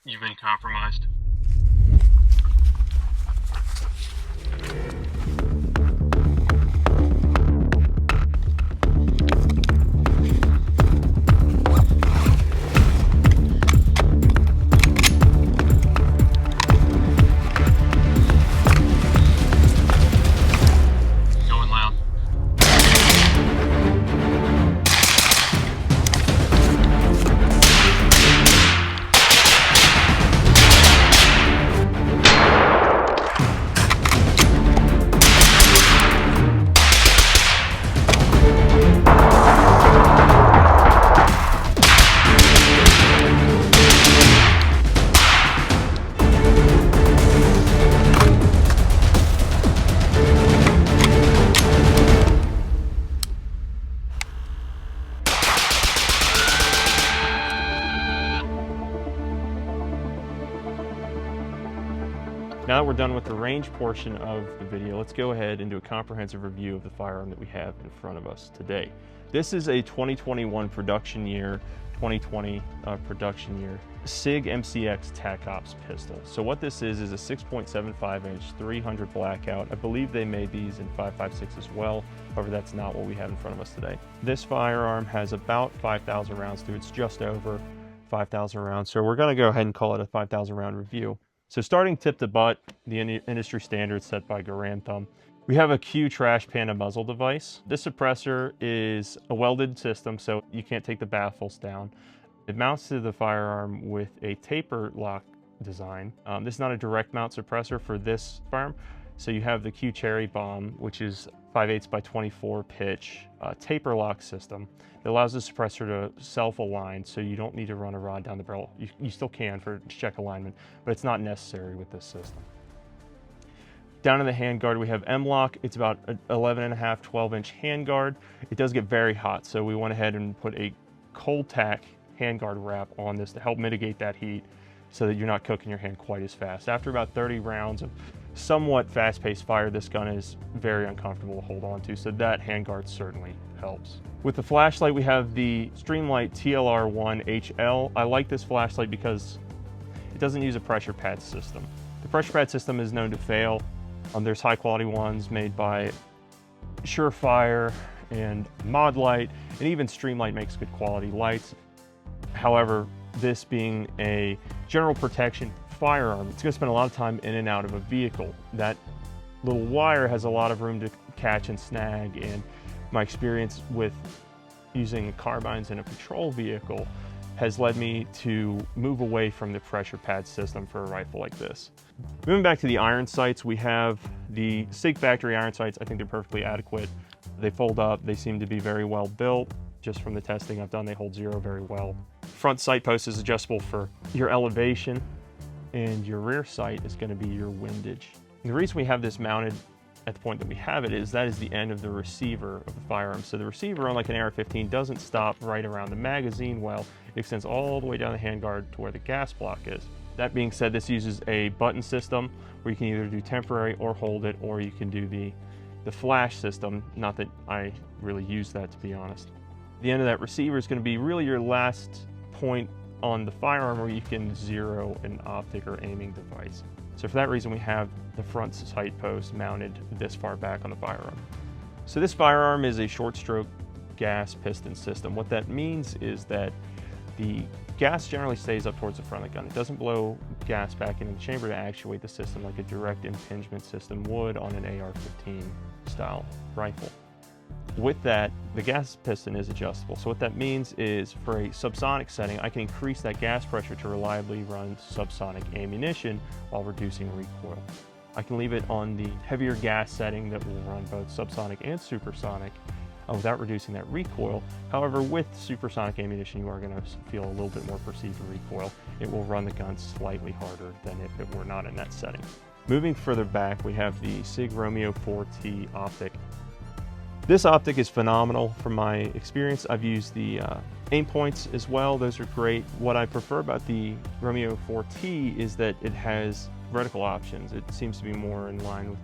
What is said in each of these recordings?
You've been compromised. Going loud. Now that we're done with the range portion of the video, let's go ahead and do a comprehensive review of the firearm that we have in front of us today. This is a 2021 production year, 2020 production year, SIG MCX Tacops pistol. So what this is a 6.75 inch 300 Blackout. I believe they made these in 5.56 as well. However, that's not what we have in front of us today. This firearm has about 5,000 rounds through. It's just over 5,000 rounds. So we're gonna go ahead and call it a 5,000 round review. So starting tip to butt, the industry standard set by Garand Thumb, we have a Q trash panda muzzle device. This suppressor is a welded system, so you can't take the baffles down. It mounts to the firearm with a taper lock design. This is not a direct mount suppressor for this firearm. So you have the Q Cherry Bomb, which is 5/8 by 24 pitch taper lock system. It allows the suppressor to self-align, so you don't need to run a rod down the barrel. You still can for check alignment, but it's not necessary with this system. Down in the handguard, we have M-LOK. It's about 11.5, 12-inch handguard. It does get very hot, so we went ahead and put a cold tack handguard wrap on this to help mitigate that heat so that you're not cooking your hand quite as fast. After about 30 rounds of somewhat fast-paced fire, this gun is very uncomfortable to hold on to, so that handguard certainly helps. With the flashlight, we have the Streamlight TLR1 HL. I like this flashlight because it doesn't use a pressure pad system. The pressure pad system is known to fail. There's high-quality ones made by Surefire and Mod Light, and even Streamlight makes good quality lights. However, this being a general protection firearm, it's going to spend a lot of time in and out of a vehicle. That little wire has a lot of room to catch and snag, and my experience with using carbines in a patrol vehicle has led me to move away from the pressure pad system for a rifle like this. Moving back to the iron sights, we have the SIG factory iron sights. I think they're perfectly adequate. They fold up, they seem to be very well built. Just from the testing I've done, they hold zero very well. Front sight post is adjustable for your elevation, and your rear sight is going to be your windage. And the reason we have this mounted at the point that we have it is that is the end of the receiver of the firearm. So the receiver, unlike an AR-15, doesn't stop right around the magazine well. It extends all the way down the handguard to where the gas block is. That being said, this uses a button system where you can either do temporary or hold it, or you can do the flash system. Not that I really use that, to be honest. The end of that receiver is going to be really your last point on the firearm where you can zero an optic or aiming device. So for that reason, we have the front sight post mounted this far back on the firearm. So this firearm is a short stroke gas piston system. What that means is that the gas generally stays up towards the front of the gun. It doesn't blow gas back into the chamber to actuate the system like a direct impingement system would on an AR-15 style rifle. With that, the gas piston is adjustable. So what that means is for a subsonic setting, I can increase that gas pressure to reliably run subsonic ammunition while reducing recoil. I can leave it on the heavier gas setting that will run both subsonic and supersonic without reducing that recoil. However, with supersonic ammunition, you are going to feel a little bit more perceived recoil. It will run the gun slightly harder than if it were not in that setting. Moving further back, we have the SIG Romeo4T Optic. This optic is phenomenal from my experience. I've used the aim points as well. Those are great. What I prefer about the Romeo4T is that it has vertical options. It seems to be more in line with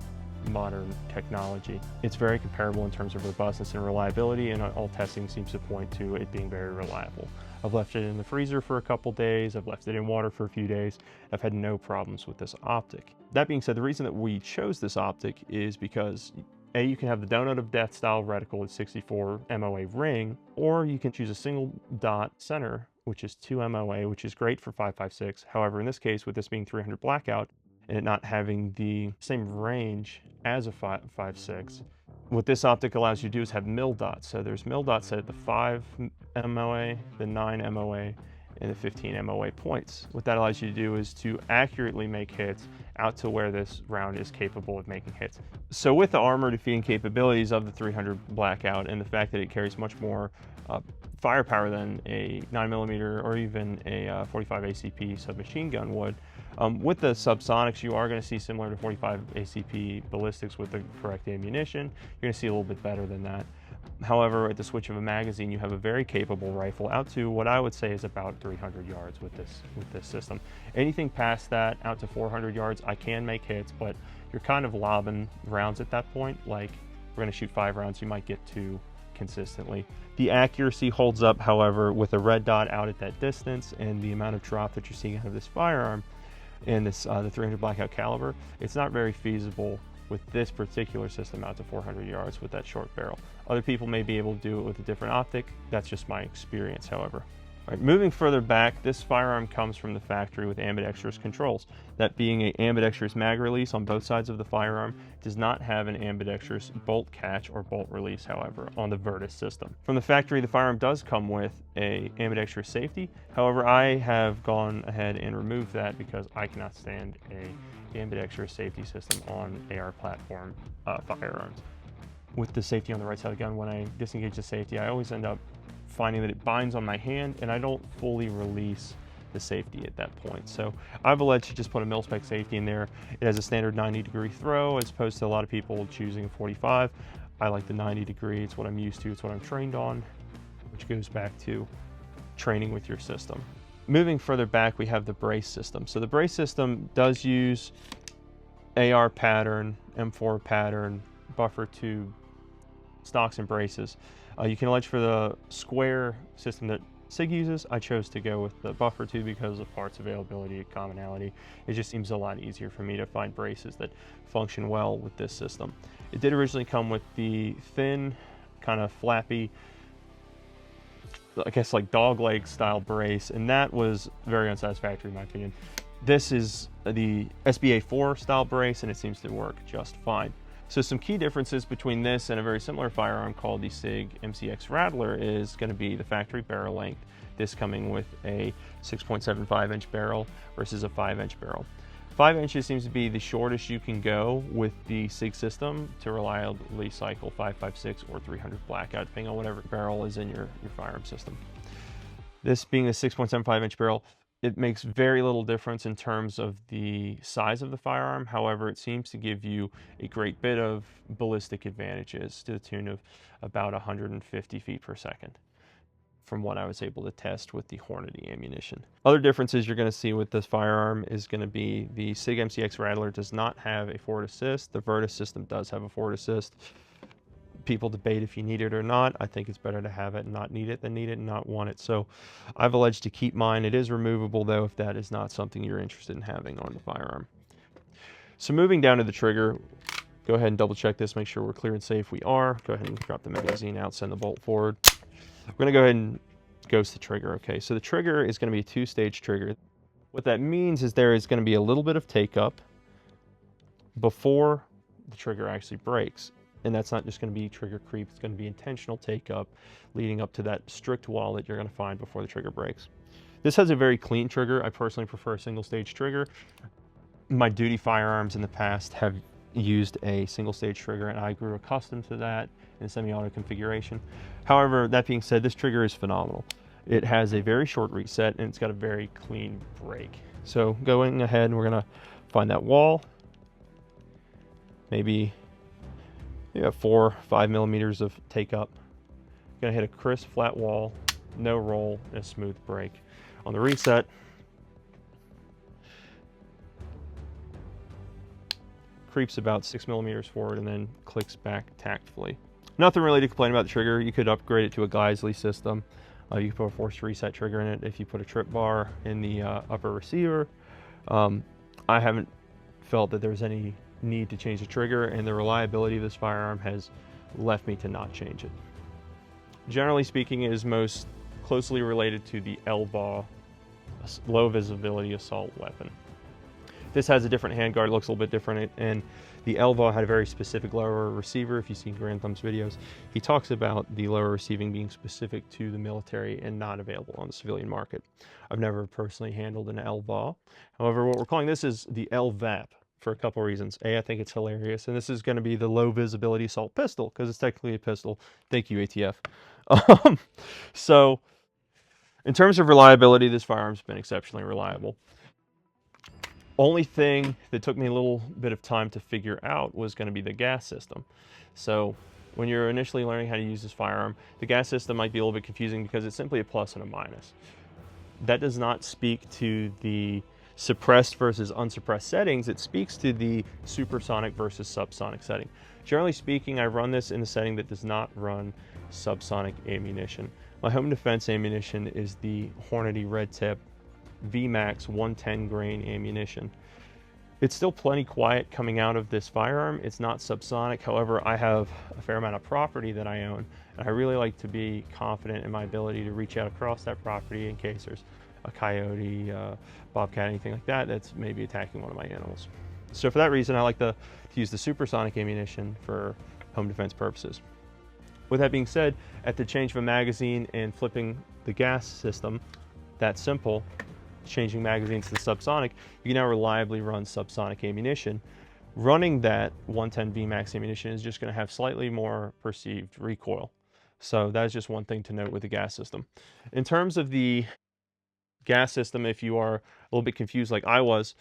modern technology. It's very comparable in terms of robustness and reliability, and all testing seems to point to it being very reliable. I've left it in the freezer for a couple days. I've left it in water for a few days. I've had no problems with this optic. That being said, the reason that we chose this optic is because A, you can have the donut of death style reticle at 64 MOA ring, or you can choose a single dot center, which is 2 MOA, which is great for 5.56. However, in this case, with this being 300 Blackout and it not having the same range as a 5.56, what this optic allows you to do is have mil dots. So there's mil dots set at the 5 MOA, the 9 MOA, and the 15 MOA points. What that allows you to do is to accurately make hits out to where this round is capable of making hits. So with the armor defeating capabilities of the 300 Blackout and the fact that it carries much more firepower than a 9mm or even a 45 ACP submachine gun would, with the subsonics, you are going to see similar to 45 ACP ballistics with the correct ammunition. You're going to see a little bit better than that. However, at the switch of a magazine, you have a very capable rifle out to what I would say is about 300 yards with this system. Anything past that, out to 400 yards, I can make hits, but you're kind of lobbing rounds at that point. Like, we're going to shoot 5 rounds, you might get 2 consistently. The accuracy holds up, however, with a red dot out at that distance and the amount of drop that you're seeing out of this firearm in this the 300 Blackout caliber, it's not very feasible with this particular system out to 400 yards with that short barrel. Other people may be able to do it with a different optic. That's just my experience, however. All right, moving further back, this firearm comes from the factory with ambidextrous controls. That being an ambidextrous mag release on both sides of the firearm, does not have an ambidextrous bolt catch or bolt release, however, on the Virtus system. From the factory, the firearm does come with a ambidextrous safety. However, I have gone ahead and removed that because I cannot stand a ambidextrous safety system on AR platform firearms. With the safety on the right side of the gun, when I disengage the safety, I always end up finding that it binds on my hand and I don't fully release the safety at that point. So I've elected to just put a mil-spec safety in there. It has a standard 90-degree throw as opposed to a lot of people choosing a 45. I like the 90 degree. It's what I'm used to. It's what I'm trained on, which goes back to training with your system. Moving further back, we have the brace system. So the brace system does use AR pattern, M4 pattern, buffer tube, stocks and braces. You can elect for the square system that SIG uses. I chose to go with the buffer tube because of parts availability, commonality. It just seems a lot easier for me to find braces that function well with this system. It did originally come with the thin, kind of flappy, I guess like dog leg style brace, and that was very unsatisfactory in my opinion. This is the SBA4 style brace and it seems to work just fine. So some key differences between this and a very similar firearm called the SIG MCX Rattler is going to be the factory barrel length. This coming with a 6.75 inch barrel versus a 5-inch barrel. 5 inches seems to be the shortest you can go with the SIG system to reliably cycle 5.56 or 300 Blackout, depending on whatever barrel is in your firearm system. This being a 6.75 inch barrel, it makes very little difference in terms of the size of the firearm. However, it seems to give you a great bit of ballistic advantages to the tune of about 150 feet per second from what I was able to test with the Hornady ammunition. Other differences you're going to see with this firearm is going to be the SIG MCX Rattler does not have a forward assist. The Virtus system does have a forward assist. People debate if you need it or not. I think it's better to have it and not need it than need it and not want it. So I've elected to keep mine. It is removable though if that is not something you're interested in having on the firearm. So moving down to the trigger, go ahead and double check this, make sure we're clear and safe. We are. Go ahead and drop the magazine out, send the bolt forward. We're going to go ahead and ghost the trigger. Okay, so the trigger is going to be a 2-stage trigger. What that means is there is going to be a little bit of take up before the trigger actually breaks. And that's not just going to be trigger creep, it's going to be intentional take up leading up to that strict wall that you're going to find before the trigger breaks. This has a very clean trigger. I personally prefer a single stage trigger. My duty firearms in the past have used a single stage trigger and I grew accustomed to that in semi-auto configuration. However, that being said, this trigger is phenomenal. It has a very short reset and it's got a very clean break. So going ahead, we're going to find that wall, maybe 4 or 5 millimeters of take up. Gonna hit a crisp flat wall, no roll, and a smooth break. On the reset, creeps about 6 millimeters forward and then clicks back tactfully. Nothing really to complain about the trigger. You could upgrade it to a Geisley system. You can put a force reset trigger in it if you put a trip bar in the upper receiver. I haven't felt that there's any need to change the trigger, and the reliability of this firearm has left me to not change it. Generally speaking, it is most closely related to the LVAW, low visibility assault weapon. This has a different handguard, looks a little bit different, and the LVAW had a very specific lower receiver. If you've seen Grand Thumb's videos, he talks about the lower receiving being specific to the military and not available on the civilian market. I've never personally handled an LVAW. However, what we're calling this is the LVAP for a couple reasons. A, I think it's hilarious, and this is going to be the low visibility assault pistol because it's technically a pistol. Thank you, ATF. So, in terms of reliability, this firearm's been exceptionally reliable. Only thing that took me a little bit of time to figure out was going to be the gas system. So when you're initially learning how to use this firearm, the gas system might be a little bit confusing because it's simply a plus and a minus. That does not speak to the suppressed versus unsuppressed settings. It speaks to the supersonic versus subsonic setting. Generally speaking, I run this in a setting that does not run subsonic ammunition. My home defense ammunition is the Hornady Red Tip VMAX 110 grain ammunition. It's still plenty quiet coming out of this firearm. It's not subsonic. However, I have a fair amount of property that I own, and I really like to be confident in my ability to reach out across that property in case there's a coyote, bobcat, anything like that that's maybe attacking one of my animals. So for that reason, I like to use the supersonic ammunition for home defense purposes. With that being said, at the change of a magazine and flipping the gas system, that's simple, changing magazines to subsonic, you can now reliably run subsonic ammunition. Running that 110 VMAX ammunition is just going to have slightly more perceived recoil. So that is just one thing to note with the gas system. In terms of the gas system, if you are a little bit confused like I was,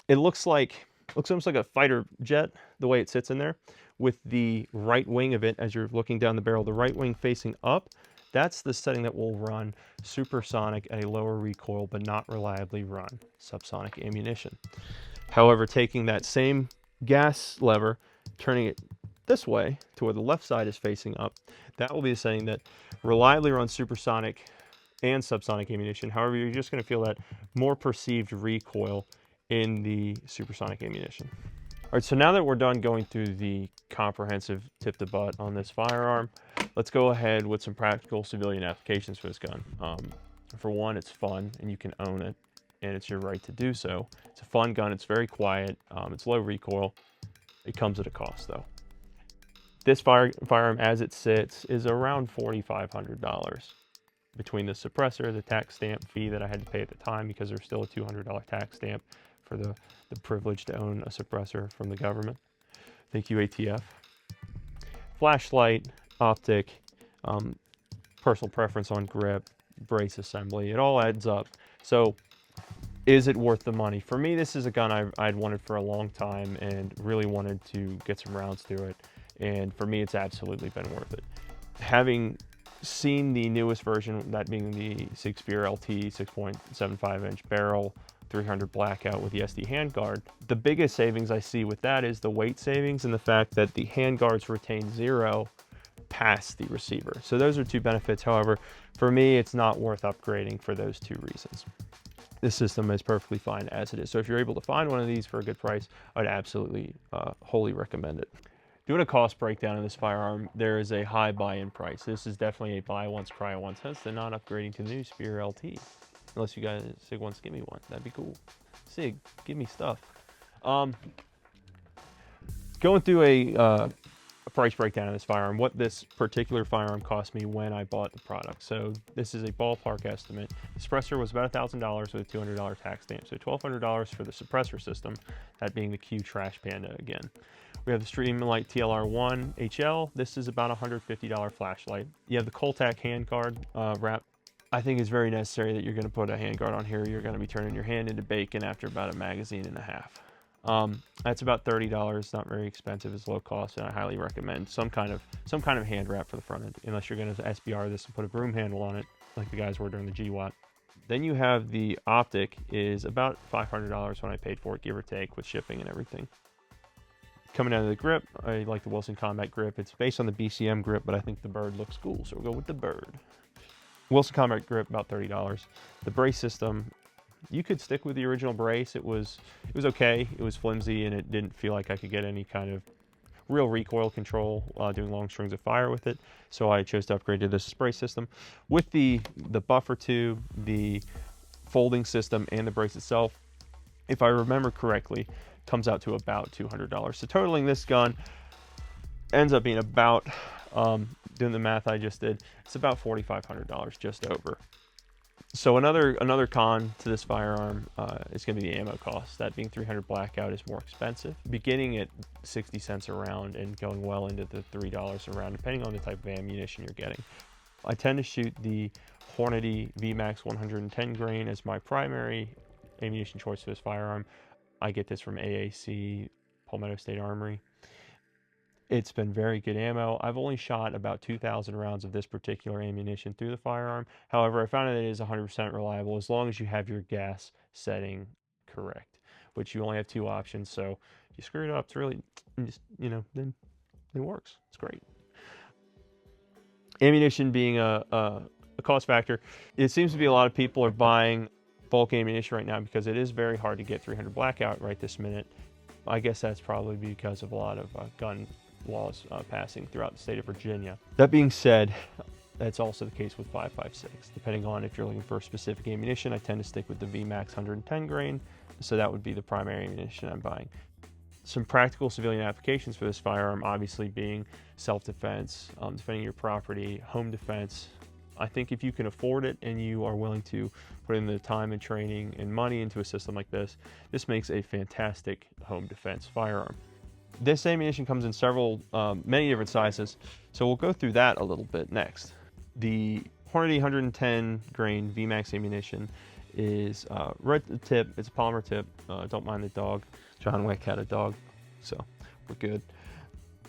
it looks almost like a fighter jet, the way it sits in there, with the right wing of it, as you're looking down the barrel, the right wing facing up. That's the setting that will run supersonic at a lower recoil, but not reliably run subsonic ammunition. However, taking that same gas lever, turning it this way to where the left side is facing up, that will be a setting that reliably runs supersonic and subsonic ammunition. However, you're just going to feel that more perceived recoil in the supersonic ammunition. All right, so now that we're done going through the comprehensive tip to butt on this firearm, let's go ahead with some practical civilian applications for this gun. For one, it's fun and you can own it, and it's your right to do so. It's a fun gun, it's very quiet, it's low recoil. It comes at a cost though. This firearm as it sits is around $4,500. Between the suppressor, the tax stamp fee that I had to pay at the time because there's still a $200 tax stamp for the privilege to own a suppressor from the government. Thank you, ATF. Flashlight, optic, personal preference on grip, brace assembly, it all adds up. So is it worth the money? For me, this is a gun I'd wanted for a long time and really wanted to get some rounds through it. And for me, it's absolutely been worth it. Having seen the newest version, that being the SIG LT 6.75 inch barrel, 300 Blackout with the SD handguard, the biggest savings I see with that is the weight savings and the fact that the handguards retain 0 past the receiver. So those are two benefits. However, for me, it's not worth upgrading for those two reasons. This system is perfectly fine as it is. So if you're able to find one of these for a good price, I'd absolutely wholly recommend it. Doing a cost breakdown of this firearm, there is a high buy-in price. This is definitely a buy once, cry once, hence the not upgrading to the new Spear LT. Unless you guys, SIG wants to give me one, that'd be cool. SIG, give me stuff. Going through a price breakdown of this firearm, what this particular firearm cost me when I bought the product. So this is a ballpark estimate. The suppressor was about $1,000 with a $200 tax stamp. So $1,200 for the suppressor system, that being the Q Trash Panda again. We have the Streamlight TLR1 HL. This is about a $150 flashlight. You have the Coltac handguard wrap. I think it's very necessary that you're going to put a handguard on here. You're going to be turning your hand into bacon after about a magazine and a half. That's about $30. Not very expensive. It's low cost, and I highly recommend some kind of hand wrap for the front end, unless you're going to SBR this and put a broom handle on it, like the guys were during the GWAT. Then you have the optic, is about $500 when I paid for it, give or take, with shipping and everything. Coming out of the grip, I like the Wilson Combat grip. It's based on the BCM grip, but I think the bird looks cool, so we'll go with the bird. Wilson Combat Grip, about $30. The brace system, you could stick with the original brace. It was okay. It was flimsy and it didn't feel like I could get any kind of real recoil control doing long strings of fire with it. So I chose to upgrade to this brace system. With the buffer tube, the folding system, and the brace itself, if I remember correctly, comes out to about $200. So totaling this gun ends up being about, doing the math I just did, it's about $4,500, just over. So another con to this firearm is going to be the ammo cost. That being 300 Blackout is more expensive, beginning at 60 cents a round and going well into the $3 a round, depending on the type of ammunition you're getting. I tend to shoot the Hornady VMAX 110 grain as my primary ammunition choice for this firearm. I get this from AAC, Palmetto State Armory. It's been very good ammo. I've only shot about 2,000 rounds of this particular ammunition through the firearm. However, I found that it is 100% reliable as long as you have your gas setting correct, which you only have 2 options. So if you screw it up, it's really just, then it works. It's great. Ammunition being a cost factor, it seems to be a lot of people are buying bulk ammunition right now because it is very hard to get 300 Blackout right this minute. I guess that's probably because of a lot of gun laws passing throughout the state of Virginia. That being said, that's also the case with 5.56. Depending on if you're looking for specific ammunition, I tend to stick with the VMAX 110 grain, so that would be the primary ammunition I'm buying. Some practical civilian applications for this firearm, obviously being self-defense, defending your property, home defense. I think if you can afford it and you are willing to put in the time and training and money into a system like this, this makes a fantastic home defense firearm. This ammunition comes in many different sizes, so we'll go through that a little bit next. The Hornady 110 grain VMAX ammunition is red tip. It's a polymer tip. Don't mind the dog. John Wick had a dog, so we're good.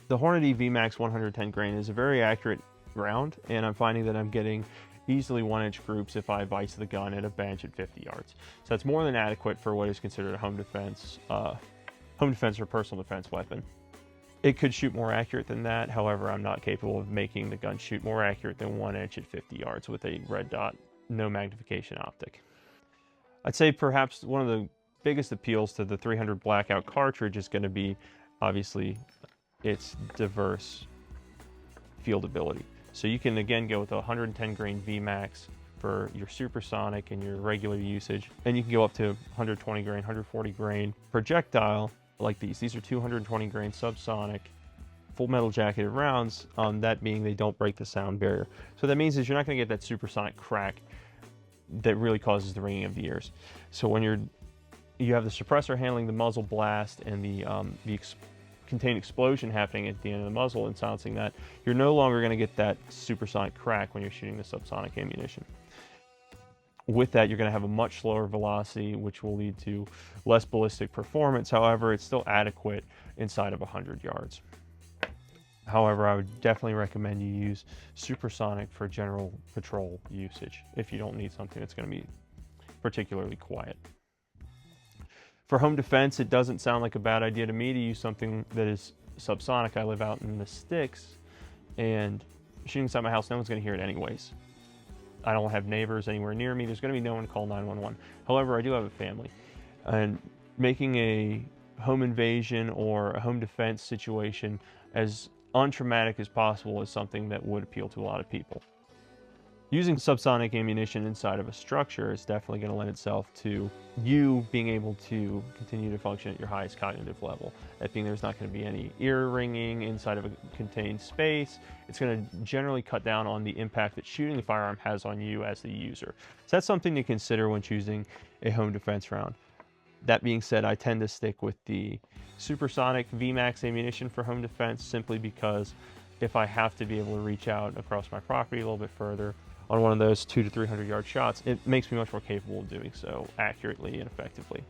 The Hornady VMAX 110 grain is a very accurate round, and I'm finding that I'm getting easily 1-inch groups if I vice the gun at a bench at 50 yards. So that's more than adequate for what is considered a home defense or personal defense weapon. It could shoot more accurate than that. However, I'm not capable of making the gun shoot more accurate than 1 inch at 50 yards with a red dot, no magnification optic. I'd say perhaps one of the biggest appeals to the 300 Blackout cartridge is going to be, obviously, its diverse field ability. So you can again go with a 110 grain VMAX for your supersonic and your regular usage, and you can go up to 120 grain, 140 grain projectile like these. These are 220 grain subsonic full metal jacketed rounds, that being they don't break the sound barrier. So that means is you're not going to get that supersonic crack that really causes the ringing of the ears. So when you have the suppressor handling the muzzle blast and the contained explosion happening at the end of the muzzle and silencing that, you're no longer going to get that supersonic crack when you're shooting the subsonic ammunition. With that, you're going to have a much slower velocity, which will lead to less ballistic performance. However, it's still adequate inside of 100 yards. However, I would definitely recommend you use supersonic for general patrol usage if you don't need something that's going to be particularly quiet. For home defense, it doesn't sound like a bad idea to me to use something that is subsonic. I live out in the sticks, and shooting inside my house, no one's going to hear it anyways. I don't have neighbors anywhere near me. There's going to be no one to call 911. However, I do have a family, and making a home invasion or a home defense situation as untraumatic as possible is something that would appeal to a lot of people. Using subsonic ammunition inside of a structure is definitely going to lend itself to you being able to continue to function at your highest cognitive level. That being, there's not going to be any ear ringing inside of a contained space. It's going to generally cut down on the impact that shooting the firearm has on you as the user. So that's something to consider when choosing a home defense round. That being said, I tend to stick with the supersonic VMAX ammunition for home defense simply because if I have to be able to reach out across my property a little bit further on one of those 200 to 300 yard shots, it makes me much more capable of doing so accurately and effectively.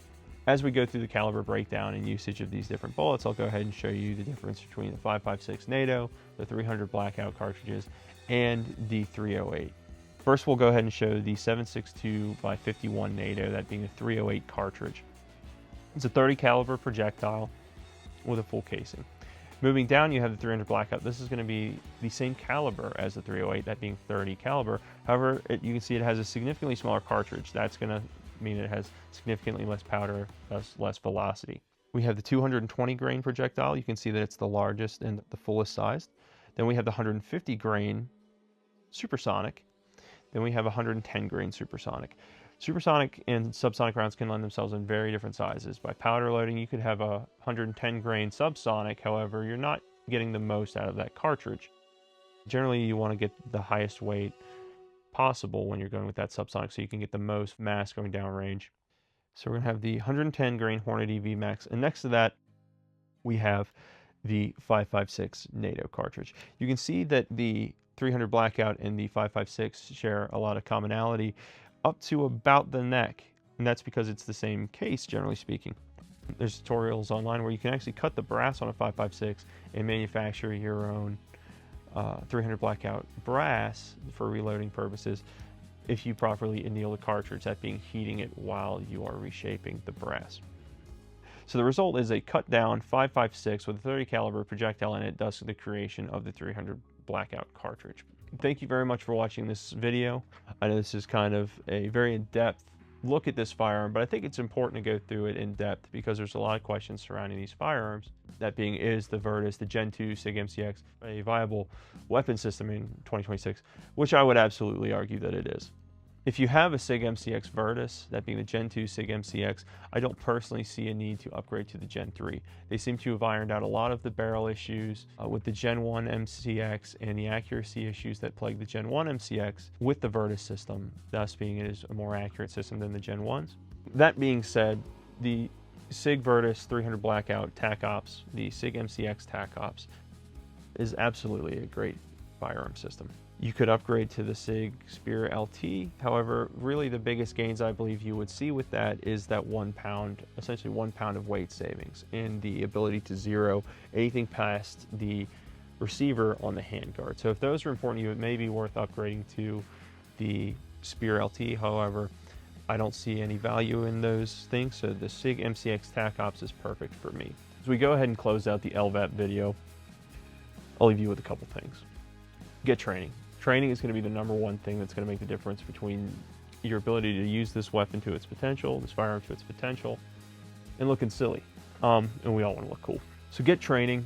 As we go through the caliber breakdown and usage of these different bullets, I'll go ahead and show you the difference between the 5.56 NATO, the 300 Blackout cartridges, and the 308. First, we'll go ahead and show the 7.62 by 51 NATO, that being a 308 cartridge. It's a 30 caliber projectile with a full casing. Moving down, you have the 300 Blackout. This is going to be the same caliber as the 308, that being 30 caliber. However, you can see it has a significantly smaller cartridge. That's going to mean it has significantly less powder, thus less velocity. We have the 220 grain projectile. You can see that it's the largest and the fullest sized. Then we have the 150 grain supersonic. Then we have 110 grain supersonic. Supersonic and subsonic rounds can lend themselves in very different sizes. By powder loading, you could have a 110 grain subsonic. However, you're not getting the most out of that cartridge. Generally, you want to get the highest weight possible when you're going with that subsonic so you can get the most mass going downrange. So we're going to have the 110 grain Hornet EV Max, and next to that we have the 5.56 NATO cartridge. You can see that the 300 Blackout and the 5.56 share a lot of commonality up to about the neck, and that's because it's the same case, generally speaking. There's tutorials online where you can actually cut the brass on a 5.56 and manufacture your own 300 Blackout brass for reloading purposes if you properly anneal the cartridge, that being heating it while you are reshaping the brass. So the result is a cut down 5.56 with a 30 caliber projectile in it, thus the creation of the 300 Blackout cartridge. Thank you very much for watching this video. I know this is kind of a very in-depth look at this firearm, but I think it's important to go through it in depth because there's a lot of questions surrounding these firearms. That being, is the Virtus, the Gen 2 SIG MCX, a viable weapon system in 2026, which I would absolutely argue that it is. If you have a SIG MCX Virtus, that being the Gen 2 SIG MCX, I don't personally see a need to upgrade to the Gen 3. They seem to have ironed out a lot of the barrel issues with the Gen 1 MCX and the accuracy issues that plague the Gen 1 MCX with the Virtus system, thus being it is a more accurate system than the Gen 1s. That being said, the SIG Virtus 300 Blackout Tacops, the SIG MCX Tacops, is absolutely a great firearm system. You could upgrade to the SIG Spear LT. However, really the biggest gains I believe you would see with that is that 1 pound, essentially 1 pound of weight savings and the ability to zero anything past the receiver on the handguard. So if those are important to you, it may be worth upgrading to the Spear LT. However, I don't see any value in those things, so the SIG MCX Tacops is perfect for me. As we go ahead and close out the LVAP video, I'll leave you with a couple things. Get training. Training is going to be the #1 thing that's going to make the difference between your ability to use this weapon to its potential, this firearm to its potential, and looking silly. And we all want to look cool. So get training.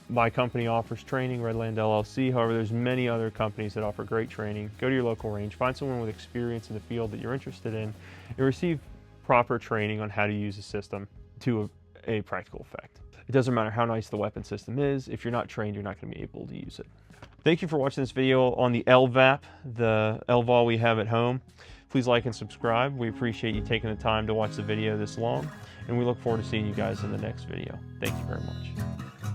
My company offers training, Redland LLC. However, there's many other companies that offer great training. Go to your local range, find someone with experience in the field that you're interested in, and receive proper training on how to use a system to a practical effect. It doesn't matter how nice the weapon system is. If you're not trained, you're not going to be able to use it. Thank you for watching this video on the LVAP, the LVAW we have at home. Please like and subscribe. We appreciate you taking the time to watch the video this long, and we look forward to seeing you guys in the next video. Thank you very much.